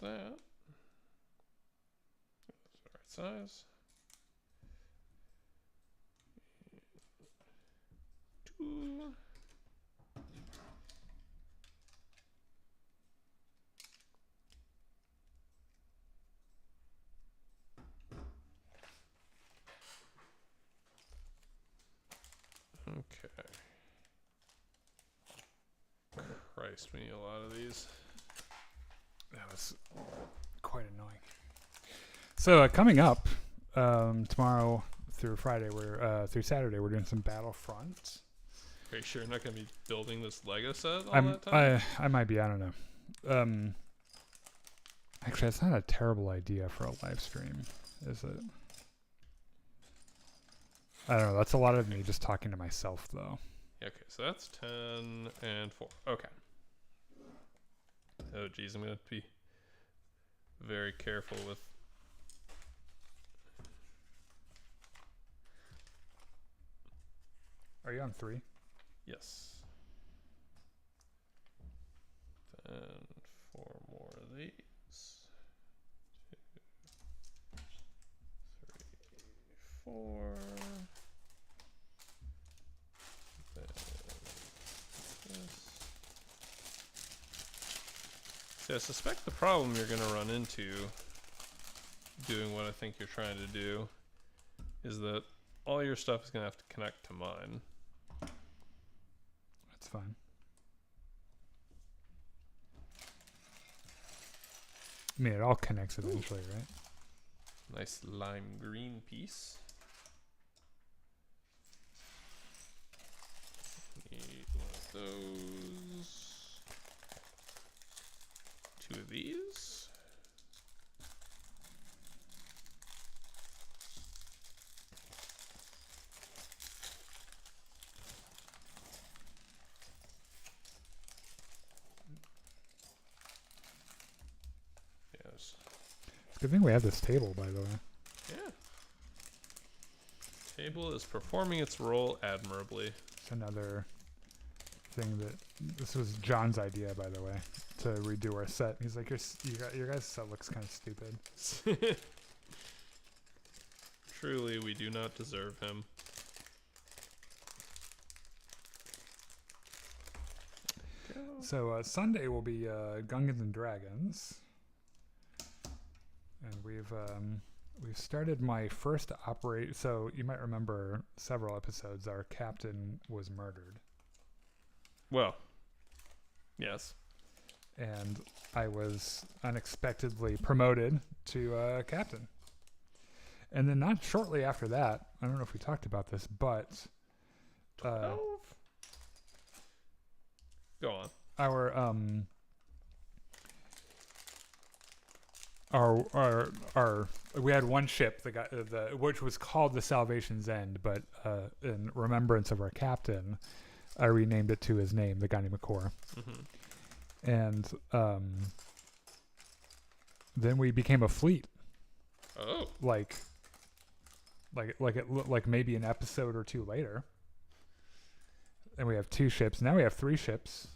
that. That's the right size. 2. Okay. Christ, we need a lot of these. That was quite annoying. So coming up tomorrow through Friday, through Saturday, we're doing some Battlefront. Are you sure you're not going to be building this Lego set all that time? I might be. I don't know. Actually, it's not a terrible idea for a live stream, is it? I don't know. That's a lot of me just talking to myself, though. Okay, so that's 10 and 4. Okay. Oh, geez, I'm going to be very careful with... Are you on 3? Yes. Then 4 more of these. 2, 3, 4. Then this. See, I suspect the problem you're going to run into doing what I think you're trying to do is that all your stuff is going to have to connect to mine. That's fine. I mean, it all connects eventually, right? Nice lime green piece. Need one of those. 2 of these. Yes. It's a good thing we have this table, by the way. Yeah. Table is performing its role admirably. It's another thing that this was John's idea, by the way, to redo our set. He's like, your guys' set looks kind of stupid. Truly, we do not deserve him. So Sunday will be Gungans and Dragons, and we've started my first operate. So you might remember several episodes. Our captain was murdered. Well, yes. And I was unexpectedly promoted to captain. And then not shortly after that, I don't know if we talked about this, but 12? Go on. Our we had one ship which was called the Salvation's End, but in remembrance of our captain, I renamed it to his name, the guy named McCore. Mm-hmm. And then we became a fleet. Oh. Like maybe an episode or 2 later. And we have 2 ships. Now we have 3 ships.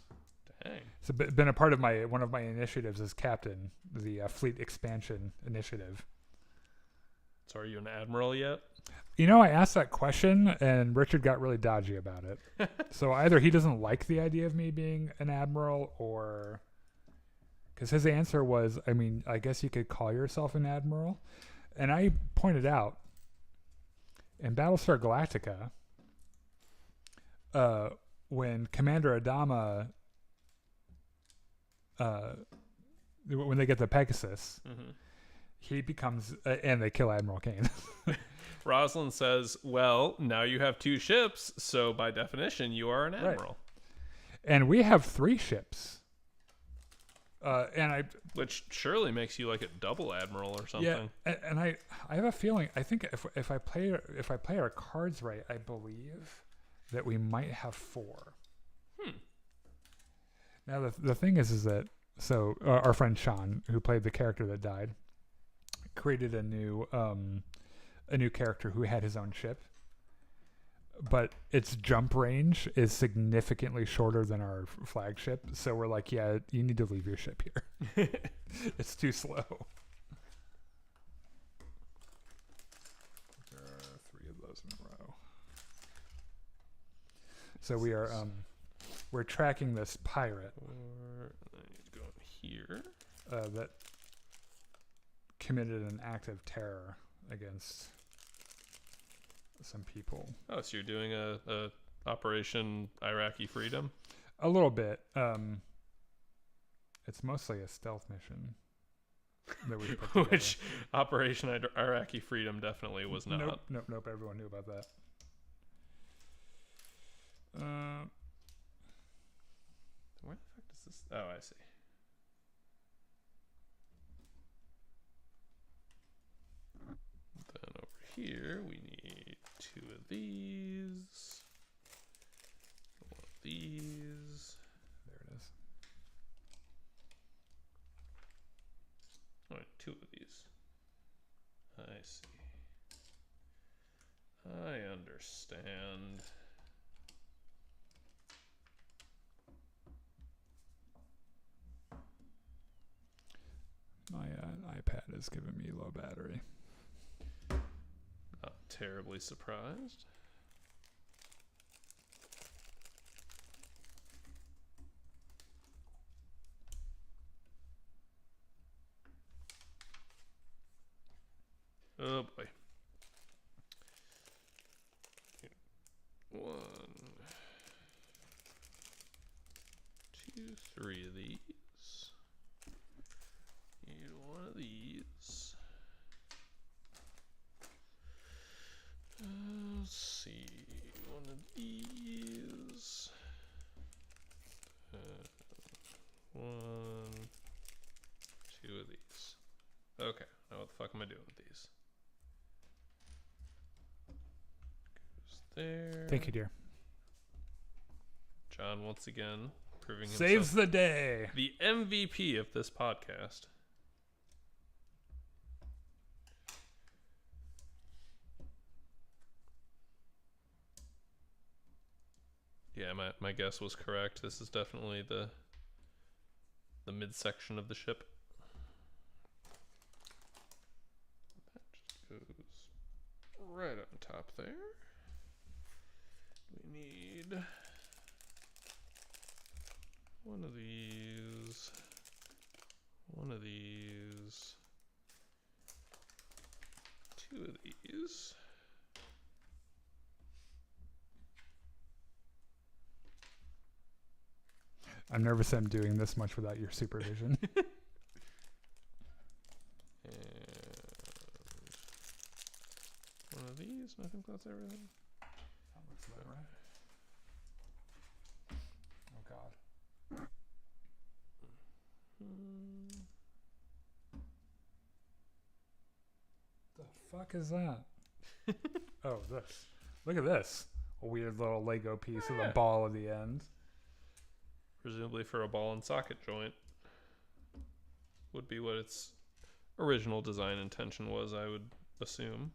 Dang. It's been a part of one of my initiatives as captain, the fleet expansion initiative. So are you an admiral yet? You know, I asked that question, and Richard got really dodgy about it. So either he doesn't like the idea of me being an admiral, or... Because his answer was, I mean, I guess you could call yourself an admiral. And I pointed out, in Battlestar Galactica, when Commander Adama... when they get the Pegasus, mm-hmm. he becomes... and they kill Admiral Kane. Rosalind says, well, now you have 2 ships, so by definition, you are an admiral. Right. And we have 3 ships. Which surely makes you like a double admiral or something. Yeah, and I have a feeling, I think if I play our cards right, I believe that we might have 4. Now the thing is that, so our friend Sean, who played the character that died, created a new character who had his own ship. but its jump range is significantly shorter than our flagship. So we're like, yeah, you need to leave your ship here. It's too slow. There are 3 of those in a row. So we are we're tracking this pirate. I need to go in here. That committed an act of terror against some people. Oh, so you're doing a Operation Iraqi Freedom? A little bit. It's mostly a stealth mission that we put together. Which Operation Iraqi Freedom definitely was not. Nope. Everyone knew about that. Where the fuck does this? Oh, I see. Then over here we need 2 of these. 1 of these. There it is. All right, 2 of these. I see. I understand. My iPad is giving me low battery. Not terribly surprised. Oh boy. 1, 2, 3 of these. Need 1 of these. Let's see. 1 of these. 1, 2 of these. Okay. Now what the fuck am I doing with these? Goes there. Thank you, dear. John once again proving himself Saves the day. the MVP of this podcast. Yeah, my guess was correct. This is definitely the midsection of the ship. That just goes right on top there. We need 1 of these, 1 of these, 2 of these. I'm nervous I'm doing this much without your supervision. And 1 of these, and I think that's everything. That looks about right. Oh god. The fuck is that? Oh, this. Look at this. A weird little Lego piece with a ball at the end. Presumably for a ball and socket joint. Would be what its original design intention was, I would assume.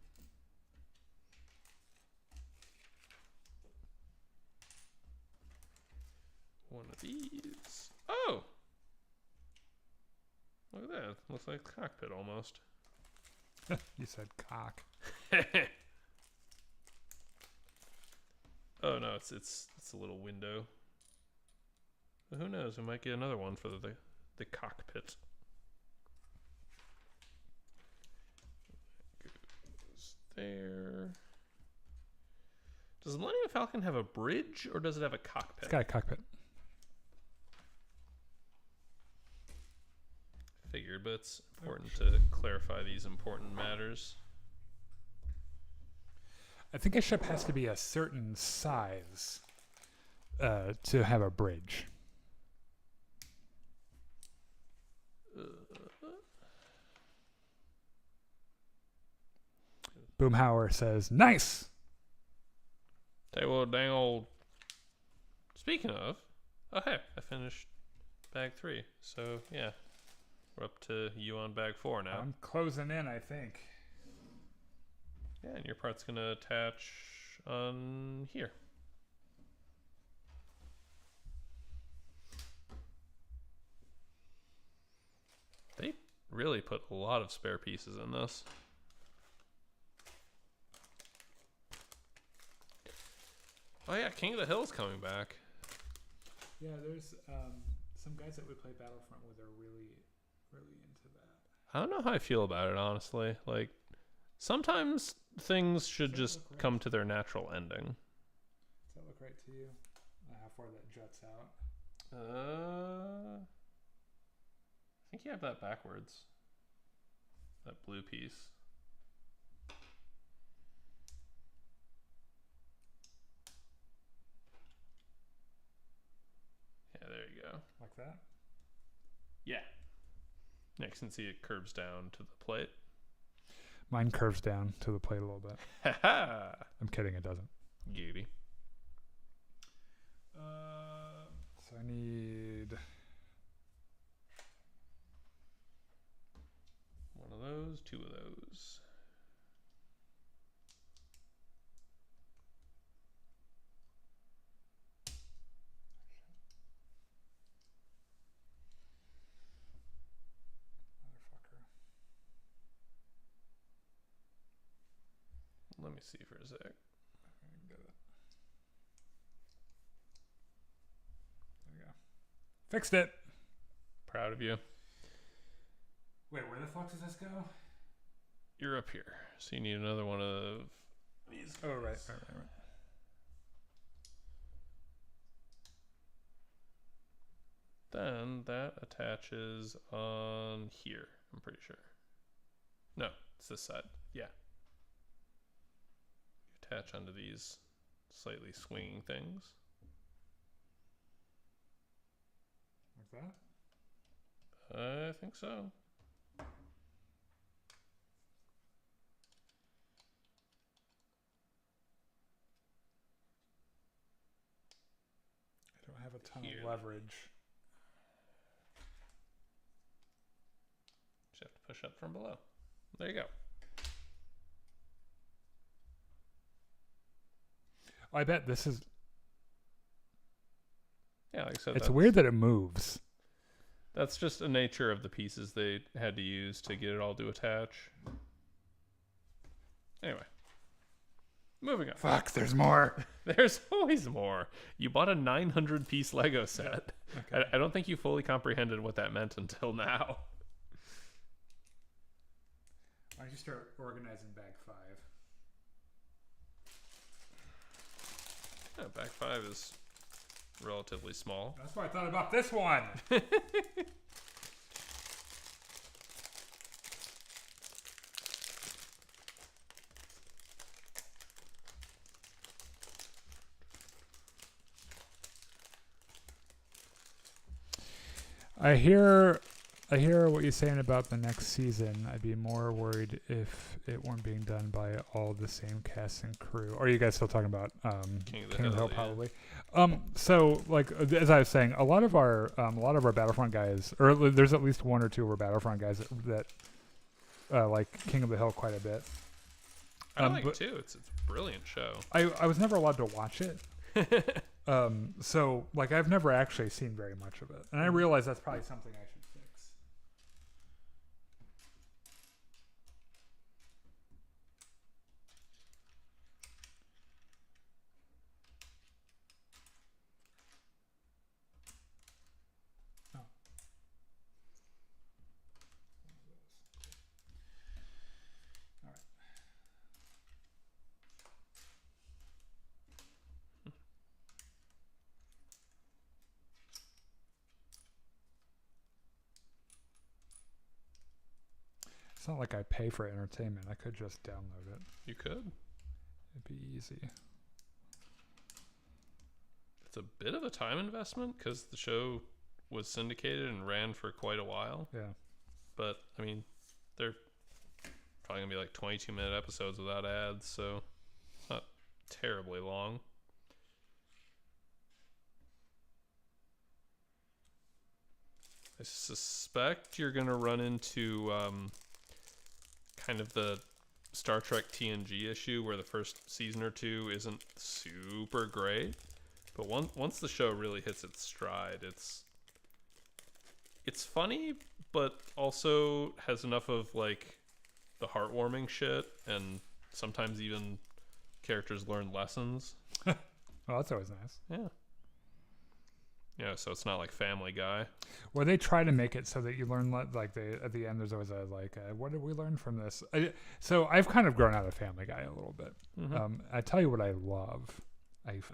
One of these. Oh! Look at that. Looks like a cockpit almost. You said cock. Oh no, it's a little window. But who knows? We might get another one for the cockpit. Goes there. Does the Millennium Falcon have a bridge or does it have a cockpit? It's got a cockpit. Figured, but it's important to clarify these important matters. I think a ship has to be a certain size to have a bridge. Boomhauer says, "Nice." Tell you what, dang old. Speaking of, oh hey, I finished bag 3. So yeah, we're up to you on bag 4 now. I'm closing in, I think. Yeah, and your part's gonna attach on here. They really put a lot of spare pieces in this. Oh yeah, King of the Hill's coming back. Yeah, there's some guys that we play Battlefront with are really into that. I don't know how I feel about it, honestly. Like, sometimes things should just come to their natural ending. Does that look right to you? How far that juts out? I think you have that backwards. That blue piece. Yeah, there you go. Like that? Yeah. Next, you can see it curves down to the plate. Mine curves down to the plate a little bit. Ha I'm kidding, it doesn't. Gooby. So I need one of those, two of those. motherfucker. Let me see for a sec. I can get it. There we go. Fixed it. Proud of you. Wait, where the fuck does this go? You're up here, so you need another one of these. Oh, right. Then that attaches on here, I'm pretty sure. No, it's this side. Yeah. You attach onto these slightly swinging things. Like that? I think so. I don't have a ton Here. of leverage. Just have to push up from below. There you go. I bet this is... Yeah, like I said, It's weird that it moves. that's just the nature of the pieces they had to use to get it all to attach. Anyway. Moving on. Fuck, there's more. There's always more. You bought a 900 piece Lego set. Okay. I don't think you fully comprehended what that meant until now. Why don't you start organizing bag 5? Yeah, bag 5 is relatively small. That's why I thought about this one. I hear what you're saying about the next season. I'd be more worried if it weren't being done by all the same cast and crew. Or are you guys still talking about King of the King of the Hill, Hill, probably? So like as I was saying, a lot of our Battlefront guys, or there's at least one or two of our Battlefront guys that like King of the Hill quite a bit. I like it too. It's a brilliant show. I was never allowed to watch it. So like I've never actually seen very much of it, and I realize that's probably something I should fix. Oh. All right. It's not like I pay for entertainment. I could just download it. You could. It'd be easy. It's a bit of a time investment because the show was syndicated and ran for quite a while. Yeah. But, I mean, they're probably going to be like 22-minute episodes without ads, so it's not terribly long. I suspect you're going to run into kind of the Star Trek TNG issue where the first season or two isn't super great, but once the show really hits its stride, it's funny, but also has enough of like the heartwarming shit, and sometimes even characters learn lessons. Well, that's always nice. Yeah. Yeah, so it's not like Family Guy. Well, they try to make it so that you learn, like, at the end, there's always what did we learn from this? So I've kind of grown out of Family Guy a little bit. Mm-hmm. I tell you what I love.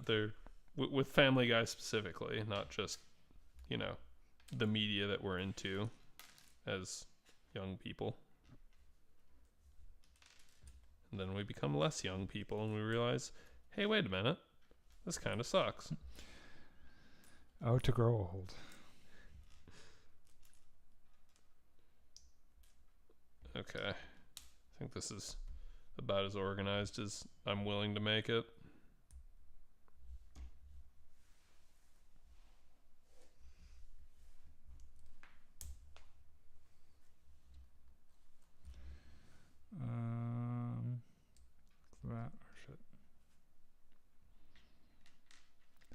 They're with Family Guy specifically, not just, the media that we're into as young people. And then we become less young people and we realize, hey, wait a minute, this kind of sucks. Oh, to grow old. Okay. I think this is about as organized as I'm willing to make it.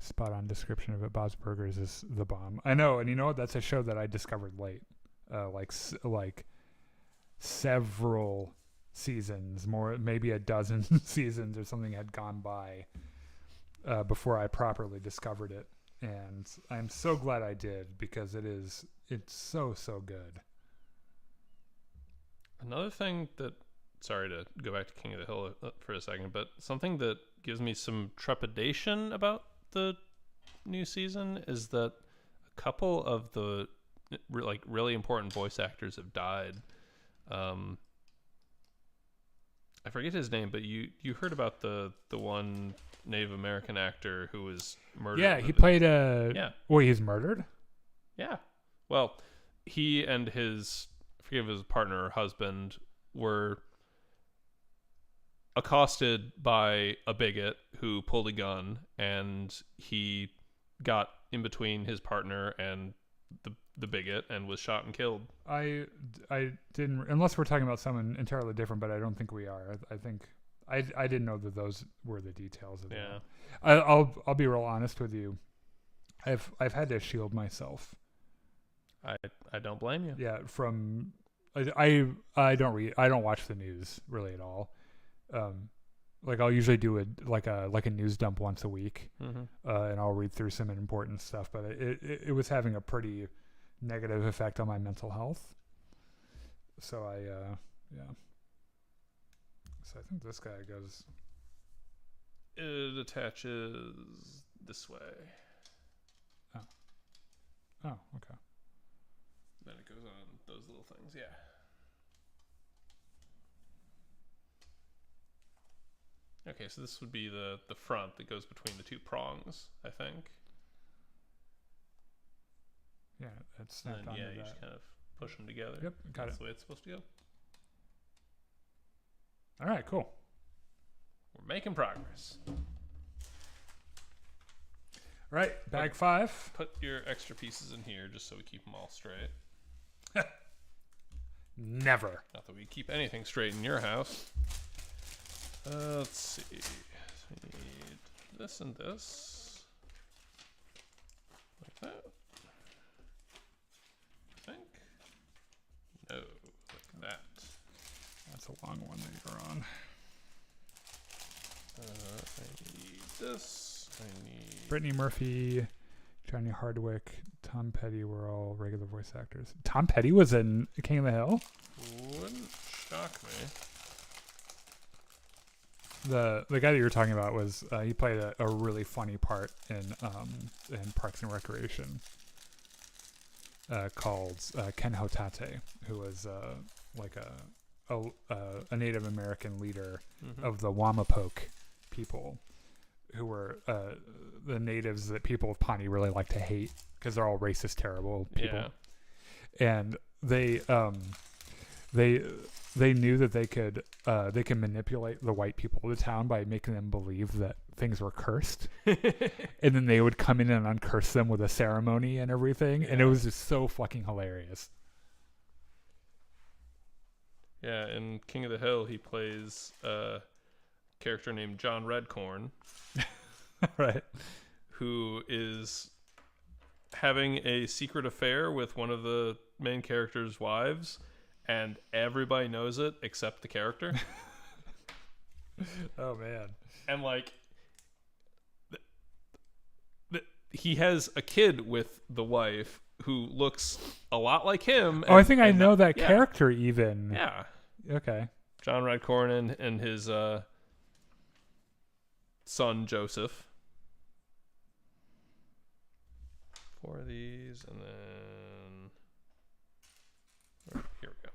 Spot on description of it. Bob's Burgers is the bomb. I know, and you know what? That's a show that I discovered late, like several seasons, more maybe a dozen seasons or something had gone by before I properly discovered it, and I'm so glad I did because it's so good. Another thing that, sorry to go back to King of the Hill for a second, but something that gives me some trepidation about the new season is that a couple of the really important voice actors have died. I forget his name, but you heard about the one Native American actor who was murdered. Yeah, he played a. Yeah. Well, he's murdered. Yeah. Well, he and his, I forget if his partner or husband, were accosted by a bigot who pulled a gun, and he got in between his partner and the bigot and was shot and killed. I didn't, unless we're talking about someone entirely different, but I don't think we are. I think I didn't know that those were the details of it. Yeah. I'll be real honest with you. I've had to shield myself. I don't blame you. Yeah, from I don't watch the news really at all. Like I'll usually do a news dump once a week, mm-hmm. And I'll read through some important stuff. But it was having a pretty negative effect on my mental health. So yeah. So I think this guy goes. It attaches this way. Oh, okay. Then it goes on those little things, yeah. Okay, so this would be the front that goes between the two prongs, I think. Yeah, that's snapped onto you that. just kind of push them together. Yep, got That's it. the way it's supposed to go. All right, cool. We're making progress. All right, bag 5. Put your extra pieces in here just so we keep them all straight. Never. Not that we keep anything straight in your house. Let's see. So we need this and this. Like that. I think. No, like that. That's a long one that you're on. I need this. I need. Brittany Murphy, Johnny Hardwick, Tom Petty were all regular voice actors. Tom Petty was in King of the Hill? Wouldn't shock me. The guy that you were talking about was he played a really funny part in Parks and Recreation called Ken Hotate, who was like a Native American leader Mm-hmm. of the Wamapoke people, who were the natives that people of Pawnee really like to hate because they're all racist, terrible people. Yeah. And they knew that they could manipulate the white people of the town by making them believe that things were cursed, and then they would come in and uncurse them with a ceremony and everything, and it was just so fucking hilarious. Yeah, in King of the Hill, he plays a character named John Redcorn, Right. who is having a secret affair with one of the main character's wives, and everybody knows it except the character. Oh man. And like, he has a kid with the wife who looks a lot like him. Oh, I think I and know that yeah. character even. Yeah. Okay. John Redcorn and his son Joseph. 4 of these, and then here we go.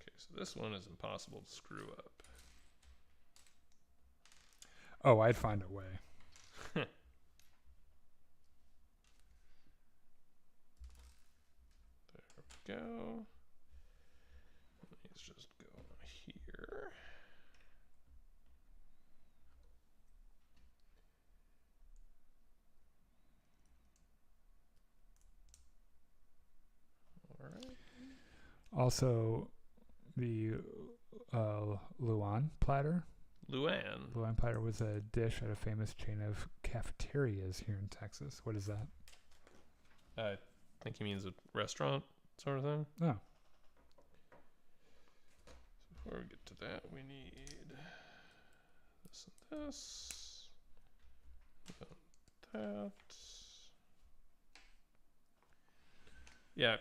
Okay, so this one is impossible to screw up. Oh, I'd find a way. There we go. Let's just go here. All right. Also, the Luan platter. Luann. Luan platter was a dish at a famous chain of cafeterias here in Texas. What is that? I think he means a restaurant sort of thing. Oh. Before we get to that, we need this and this. That. Yeah,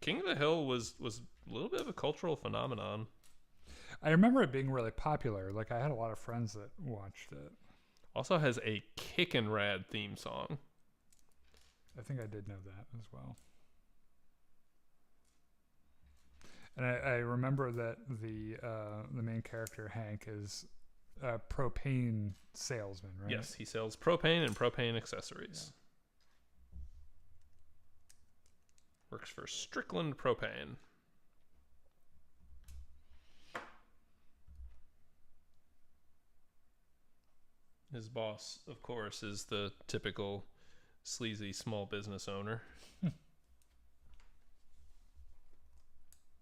King of the Hill was a little bit of a cultural phenomenon. I remember it being really popular. Like, I had a lot of friends that watched it. Also has a kickin' rad theme song. I think I did know that as well. And I remember that the main character, Hank, is a propane salesman, right? Yes, he sells propane and propane accessories. Yeah. Works for Strickland Propane. His boss, of course, is the typical sleazy small business owner.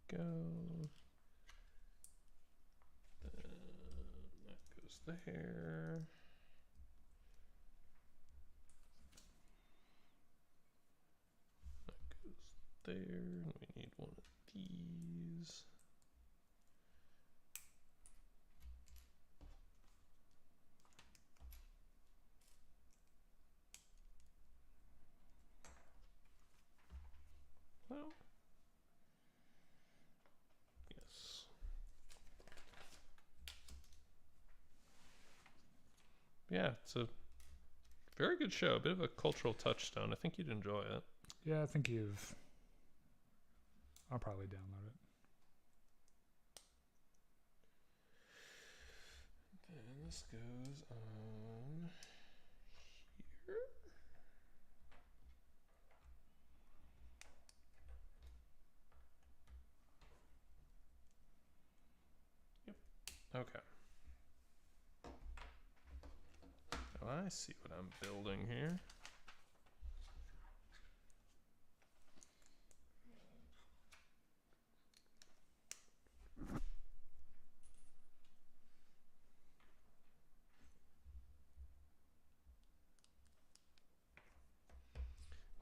Go. That goes there. That goes there. We need one of these. Well, yes. Yeah, it's a very good show. A bit of a cultural touchstone. I think you'd enjoy it. Yeah, I think you've... I'll probably download it. Then this goes on here. Yep. Okay. Oh, I see what I'm building here.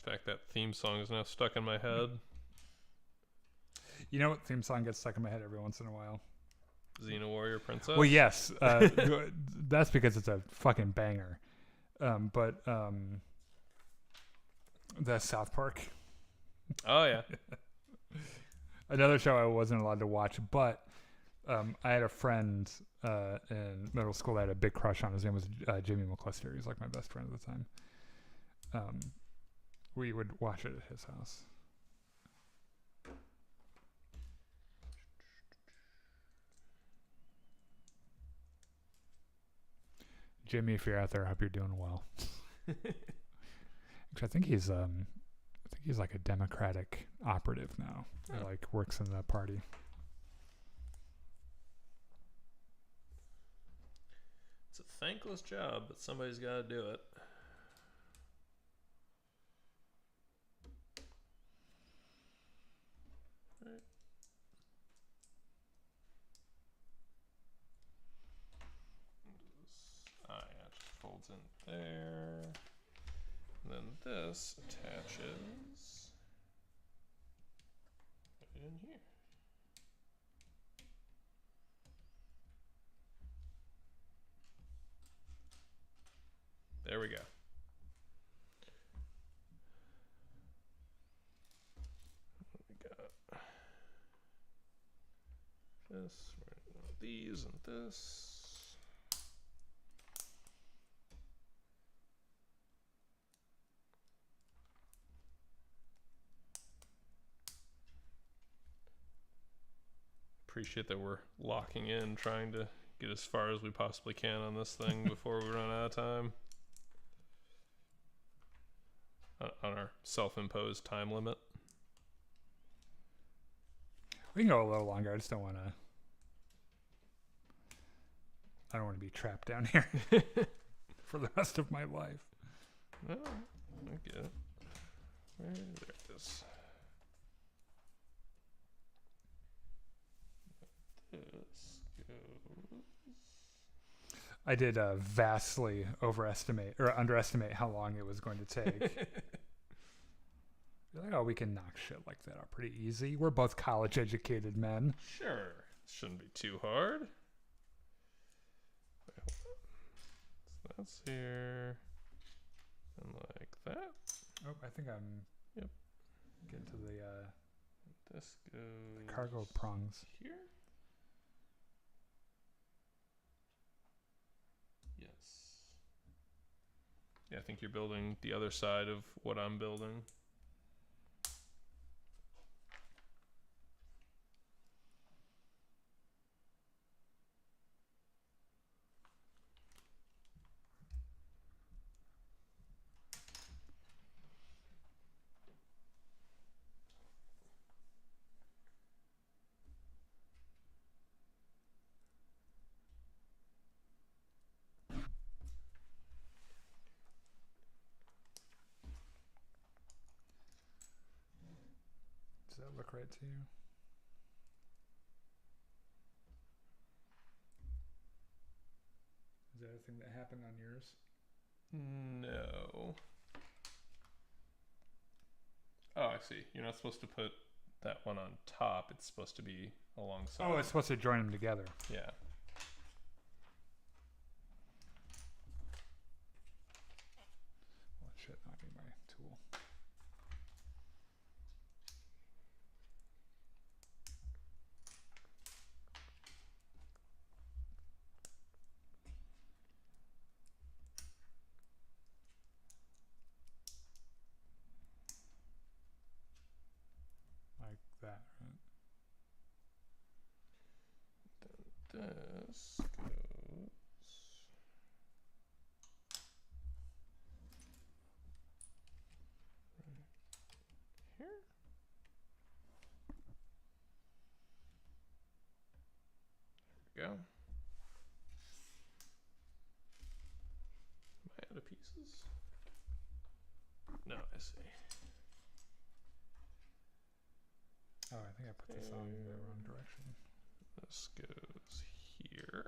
In fact, that theme song is now stuck in my head. You know what theme song gets stuck in my head every once in a while? Xena Warrior Princess? Well, yes. That's because it's a fucking banger. But the South Park. Oh, yeah. Another show I wasn't allowed to watch, but I had a friend in middle school that I had a big crush on. His name was Jimmy McCluster. He was like my best friend at the time. We would watch it at his house. Jimmy, if you're out there, I hope you're doing well. I think he's like a Democratic operative now. Oh. He like works in the party. It's a thankless job, but somebody's got to do it. goes in there. And then this attaches right in here. There we go. We got this, these, and this. Appreciate that we're locking in, trying to get as far as we possibly can on this thing before we run out of time. On our self-imposed time limit. We can go a little longer. I just don't want to. I don't want to be trapped down here for the rest of my life. Oh, I get it. There it is. This goes. I did vastly overestimate or underestimate how long it was going to take. You're like, oh, we can knock shit like that out pretty easy. We're both college-educated men. Sure. Shouldn't be too hard. So that's here. And like that. Oh, I think I'm getting to the This goes cargo prongs. here. Yes. Yeah, I think you're building the other side of what I'm building. Does that look right to you? Is that a thing that happened on yours? No. Oh, I see. You're not supposed to put that one on top. It's supposed to be alongside. Oh, it's supposed to join them together. Yeah. Well, shit, not be my tool. Like that, right? This goes right here. There we go. Am I out of pieces? No, I see. Oh, I think I put this on the wrong direction. This goes here.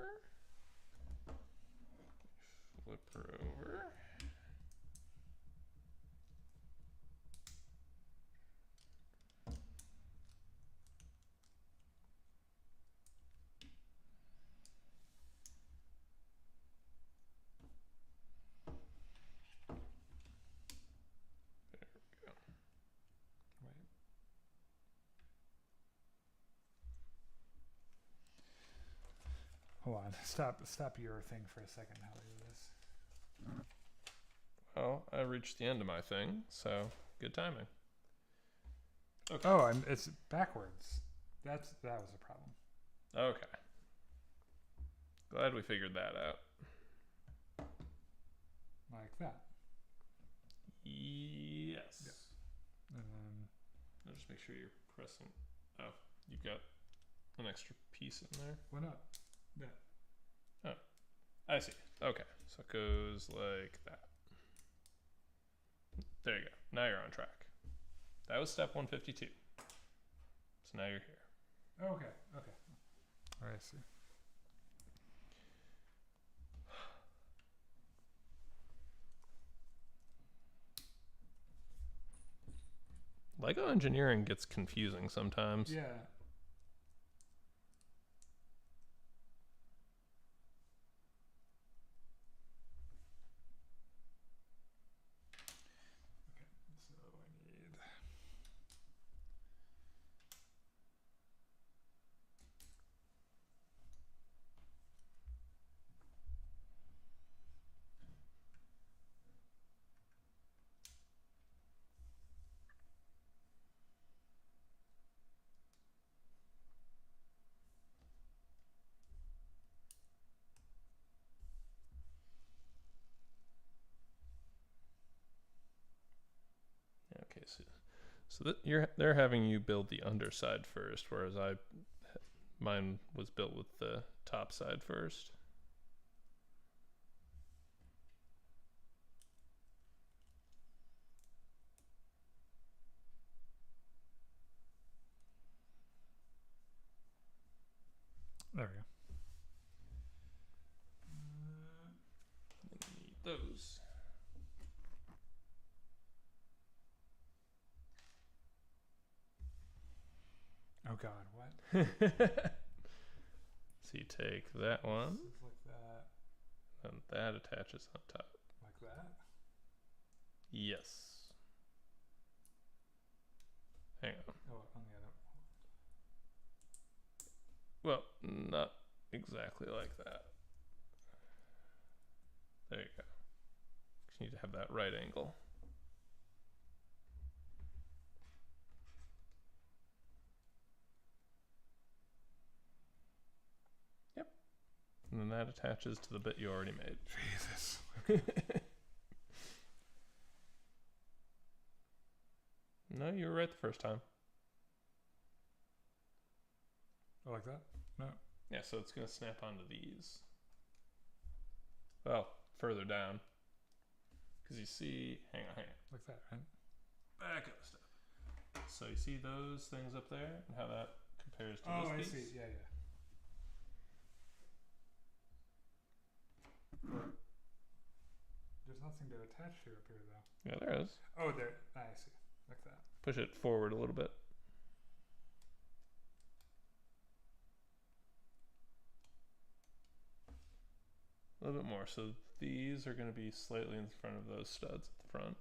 Flip her over. There we go. Right. Hold on. Stop your thing for a second. How do this? Well, I reached the end of my thing, so good timing. Okay. Oh, it's backwards. That was a problem. Okay. Glad we figured that out. Like that. Yes. Yes. And then I'll just make sure you're pressing. Oh, you've got an extra piece in there. why not? That. I see. Okay. So it goes like that. There you go. Now you're on track. That was step 152. So now you're here. Okay. Okay. All right. I see. Lego engineering gets confusing sometimes. Yeah. Okay, so they're having you build the underside first, whereas mine was built with the top side first. There we go. Need those. Oh God, what? So you take that one, Like that. and that attaches on top. Like that. Yes. Hang on. Oh, on the other. Well, not exactly like that. There you go. You need to have that right angle. Yep. And then that attaches to the bit you already made. Jesus. No, you were right the first time. Oh, like that? No. Yeah, so it's going to snap onto these. Well, further down. Because you see, hang on. Like that, right? Back up a step. So you see those things up there and how that compares to Oh, this I piece? see. Yeah, yeah. There's nothing to attach to up here, though. Yeah, there is. Oh, there. I see. Like that. Push it forward a little bit. A little bit more. So these are going to be slightly in front of those studs at the front.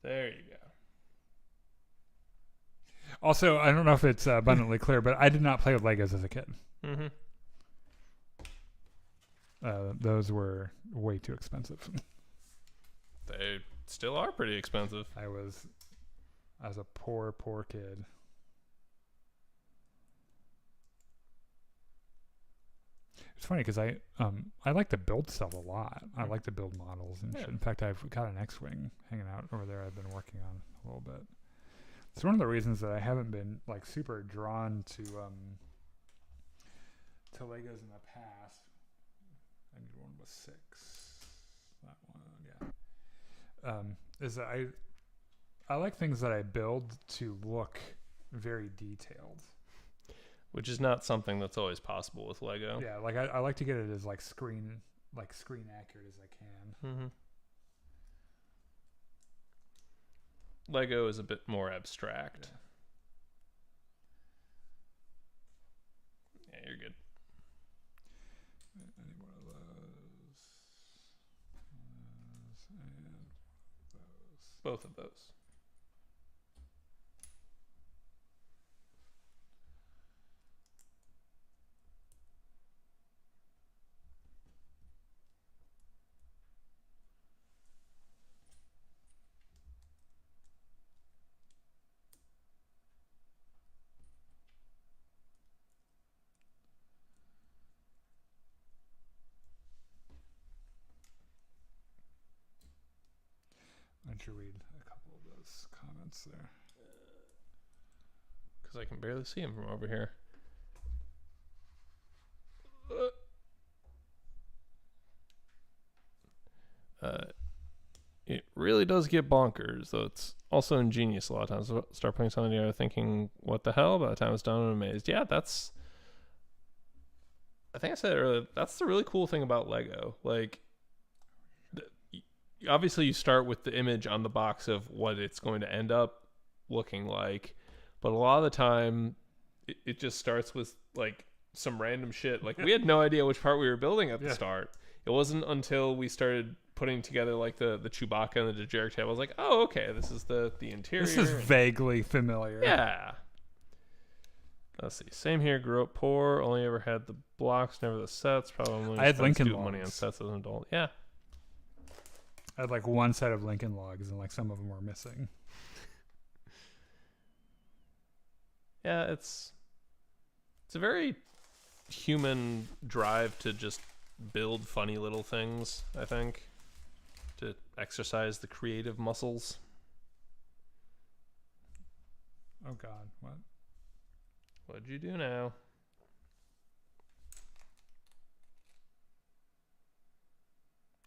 There you go. Also, I don't know if it's abundantly clear, but I did not play with Legos as a kid. Mm-hmm. Those were way too expensive. They still are pretty expensive. I was a poor kid. It's funny because I like to build stuff a lot. I like to build models and shit. In fact, I've got an X-wing hanging out over there. I've been working on a little bit. It's one of the reasons that I haven't been like super drawn to Legos in the past. I need one with 6. That one, yeah. Is that I like things that I build to look very detailed. Which is not something that's always possible with Lego. Yeah, like I like to get it as like screen accurate as I can. Mm-hmm. Lego is a bit more abstract. Yeah, you're good. Any one of those. And those. Both of those. Why don't you read a couple of those comments there? Because I can barely see him from over here. It really does get bonkers, though it's also ingenious a lot of times. Start playing something together thinking, what the hell? By the time it's done, I'm amazed. Yeah, that's... I think I said it earlier, that's the really cool thing about Lego. Like, obviously you start with the image on the box of what it's going to end up looking like, but a lot of the time it just starts with like some random shit. Like we had no idea which part we were building at the start. It wasn't until we started putting together like the Chewbacca and the Dejeric table. I was like, oh, okay, this is the interior. This is vaguely familiar. Yeah. Let's see. Same here. Grew up poor. Only ever had the blocks, never the sets. Probably I had Lincoln money on Logs. sets as an adult. Yeah. I had like one set of Lincoln Logs, and like some of them were missing. Yeah, it's a very human drive to just build funny little things, I think, to exercise the creative muscles. Oh God, what? What'd you do now?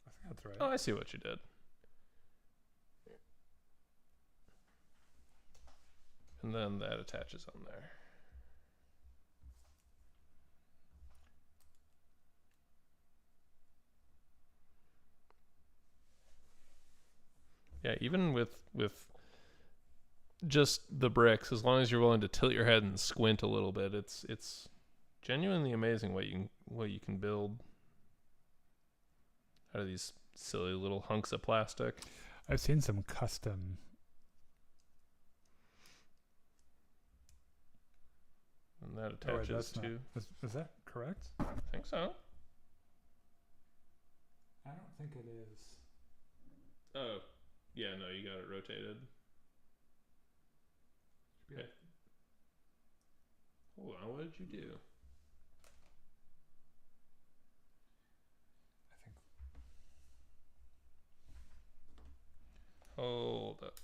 I think that's right. Oh, I see what you did. And then that attaches on there. Yeah, even with just the bricks, as long as you're willing to tilt your head and squint a little bit, it's genuinely amazing what you can build out of these silly little hunks of plastic. I've seen some custom. And that attaches to. Is that correct? I think so. I don't think it is. Oh, yeah, no, you got it rotated. Okay. Hold on, what did you do? I think. Hold up.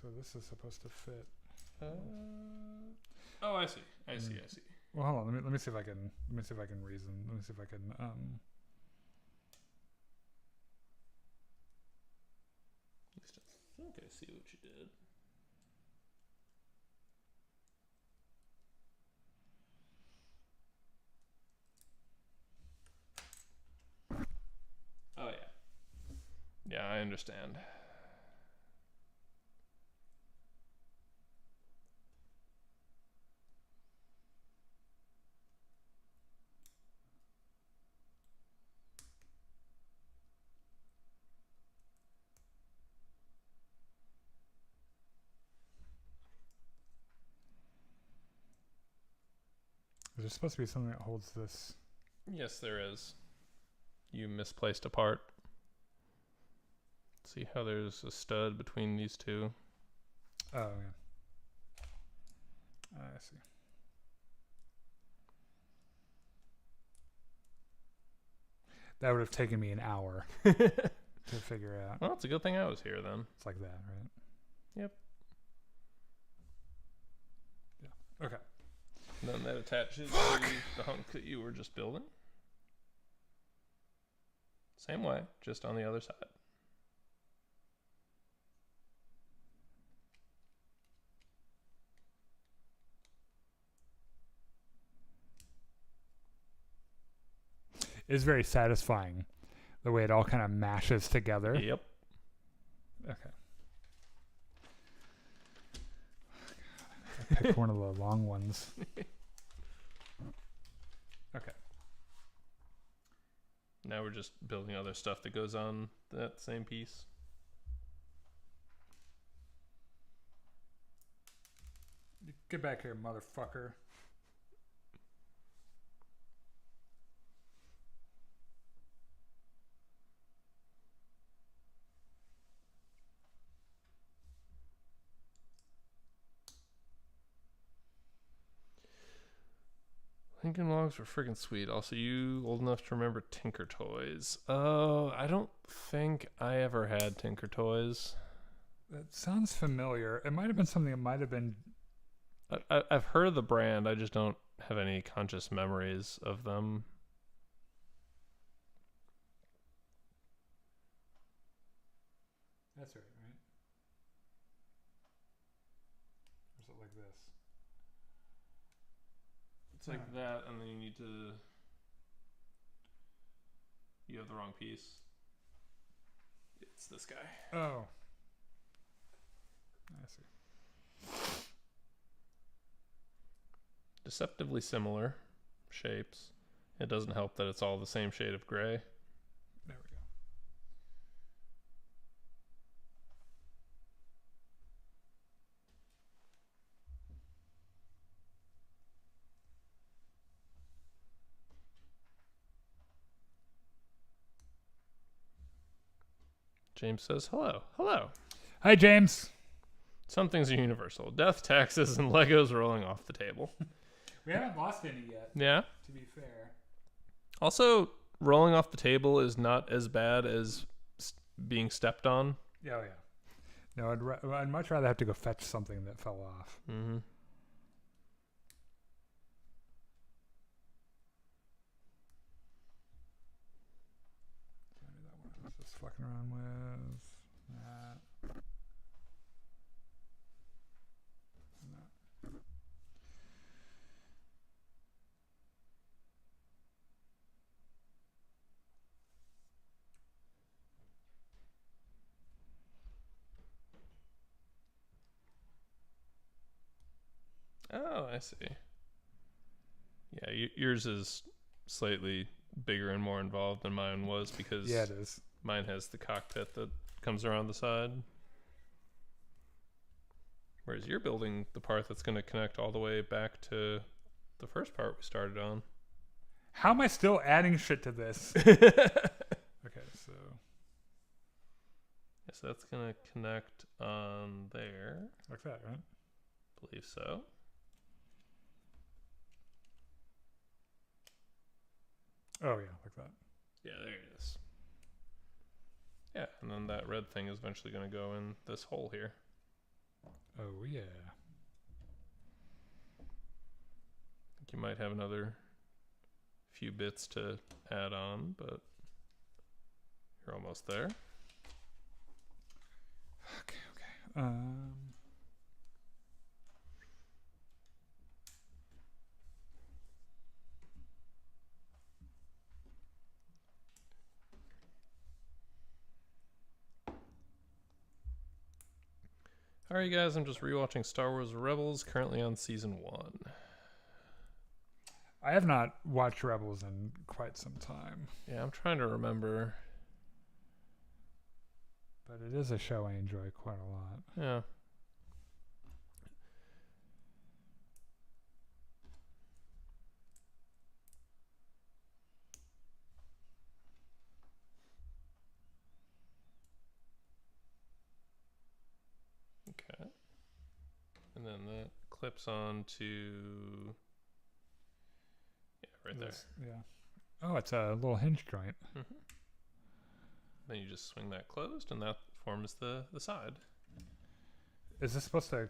So this is supposed to fit. Oh, I see. I see. Well, hold on. Let me see if I can. Let me see if I can reason. Let me see if I can. At least I think I see what you did. Oh yeah. Yeah, I understand. There's supposed to be something that holds this. Yes, there is. You misplaced a part. See how there's a stud between these two? Oh yeah. I see. That would have taken me an hour to figure out. Well, it's a good thing I was here then. It's like that, right? Yep. Yeah. Okay. And then that attaches to the hunk that you were just building. Same way, just on the other side. It's very satisfying the way it all kind of mashes together. Yep. Okay. I picked one of the long ones. Okay. Now we're just building other stuff that goes on that same piece. Get back here, motherfucker. Lincoln Logs were friggin' sweet. Also, you old enough to remember Tinker Toys? Oh, I don't think I ever had Tinker Toys. That sounds familiar. It might have been something that might have been. I've heard of the brand. I just don't have any conscious memories of them. That's right, right? Or is it like this? It's like that, and then you need to... You have the wrong piece. It's this guy. Oh. I see. Deceptively similar shapes. It doesn't help that it's all the same shade of gray. There we go. James says, hello. Hello. Hi, James. Some things are universal. Death, taxes, and Legos rolling off the table. We haven't lost any yet. Yeah. To be fair. Also, rolling off the table is not as bad as being stepped on. Oh, yeah. No, I'd much rather have to go fetch something that fell off. Mm-hmm. Just fucking around with that. Oh, I see. Yeah, yours is slightly bigger and more involved than mine was because Yeah, it is. mine has the cockpit that comes around the side. Whereas you're building the part that's going to connect all the way back to the first part we started on. How am I still adding shit to this? Okay, so... So that's going to connect on there. Like that, right? Believe so. Oh, yeah, like that. Yeah, there it is. Yeah, and then that red thing is eventually going to go in this hole here. Oh, yeah. I think you might have another few bits to add on, but you're almost there. Okay. Alright guys, I'm just rewatching Star Wars Rebels, currently on season 1. I have not watched Rebels in quite some time. Yeah, I'm trying to remember. But it is a show I enjoy quite a lot. Yeah. Okay. And then that clips on to... Yeah, right This, yeah. Oh, it's a little hinge joint. there. Then you just swing that closed, and that forms the side. Is this supposed to...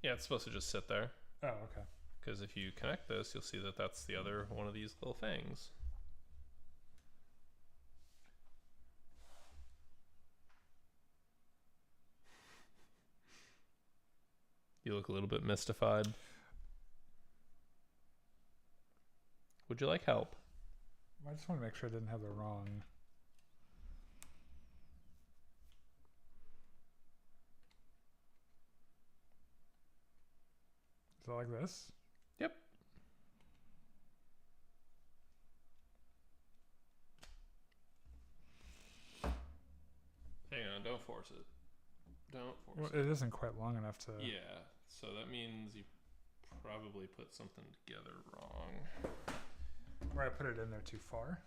Yeah, it's supposed to just sit there. Oh, okay. Because if you connect this, you'll see that that's the other one of these little fangs. You look a little bit mystified. Would you like help? I just want to make sure I didn't have the wrong... Is it like this? Yep. Hang on, don't force it. Don't force Well, it isn't quite long enough to... Yeah, so that means you probably put something together wrong. Or I put it in there too far.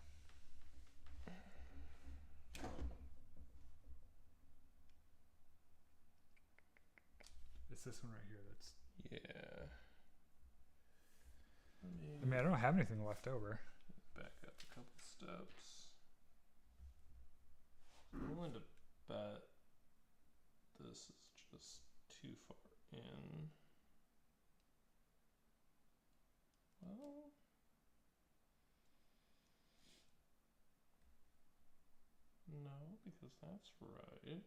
It's this one right here that's... Yeah. I mean, I don't have anything left over. Back up a couple steps. I'm willing to bet this is just too far in. Well, no, because that's right.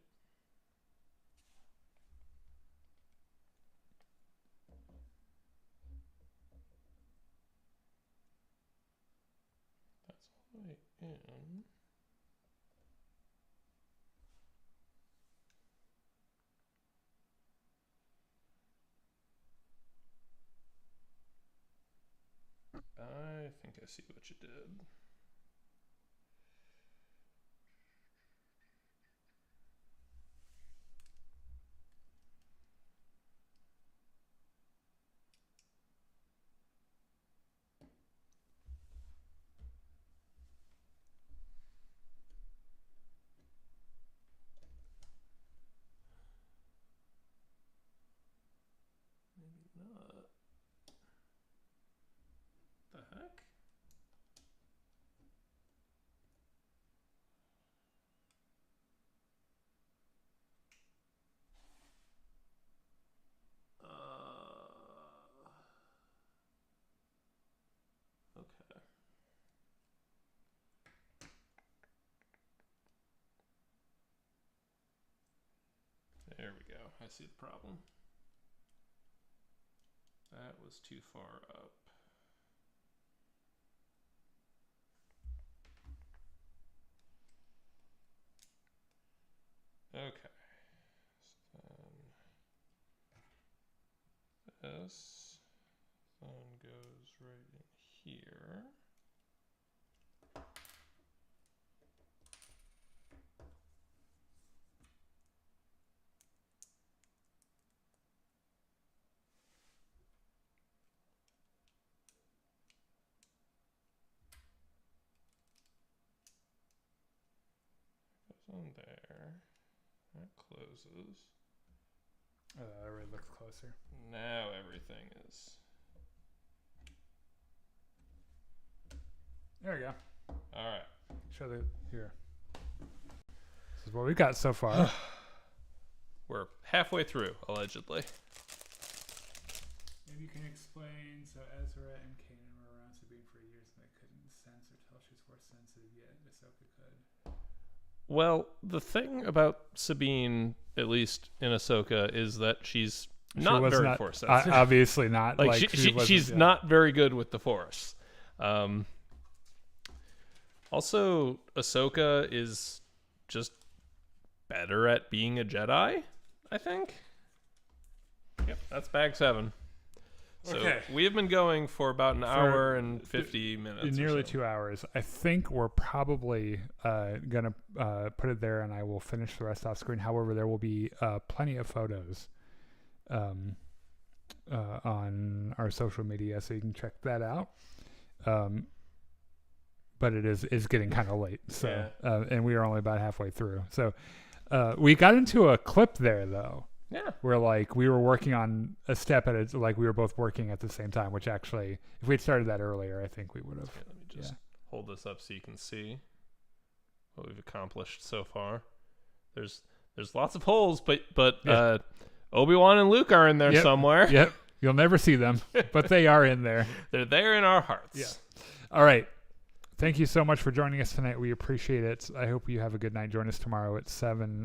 in. I think I see what you did. Maybe not. The heck? Okay. There we go. I see the problem. That was too far up. Okay. So then this then goes right in here. Goes on there. That closes. That really looks closer. Now everything is. There we go. All right. Show the here. This is what we got so far. We're halfway through, allegedly. Maybe you can explain. So Ezra and Kanan were around Sabine for years, and they couldn't sense or tell she's force sensitive yet. Ahsoka could. Well, the thing about Sabine, at least in Ahsoka, is that she's not very force sensitive. Obviously not. Like she's not very good with the Force. Also, Ahsoka is just better at being a Jedi, I think. Yep, that's bag 7. So Okay. we have been going for about an hour and 50 minutes. Nearly 2 hours. I think we're probably going to put it there, and I will finish the rest off screen. However, there will be plenty of photos on our social media, so you can check that out. But it is getting kind of late, so and we are only about halfway through. So we got into a clip there, though. Yeah. Where we were working on a step at it, we were both working at the same time, which actually, if we'd started that earlier, I think we would have. Okay, let me just hold this up so you can see what we've accomplished so far. There's lots of holes, but Obi-Wan and Luke are in there somewhere. Yep. You'll never see them, but they are in there. They're there in our hearts. Yeah. All right. Thank you so much for joining us tonight. We appreciate it. I hope you have a good night. Join us tomorrow at 7.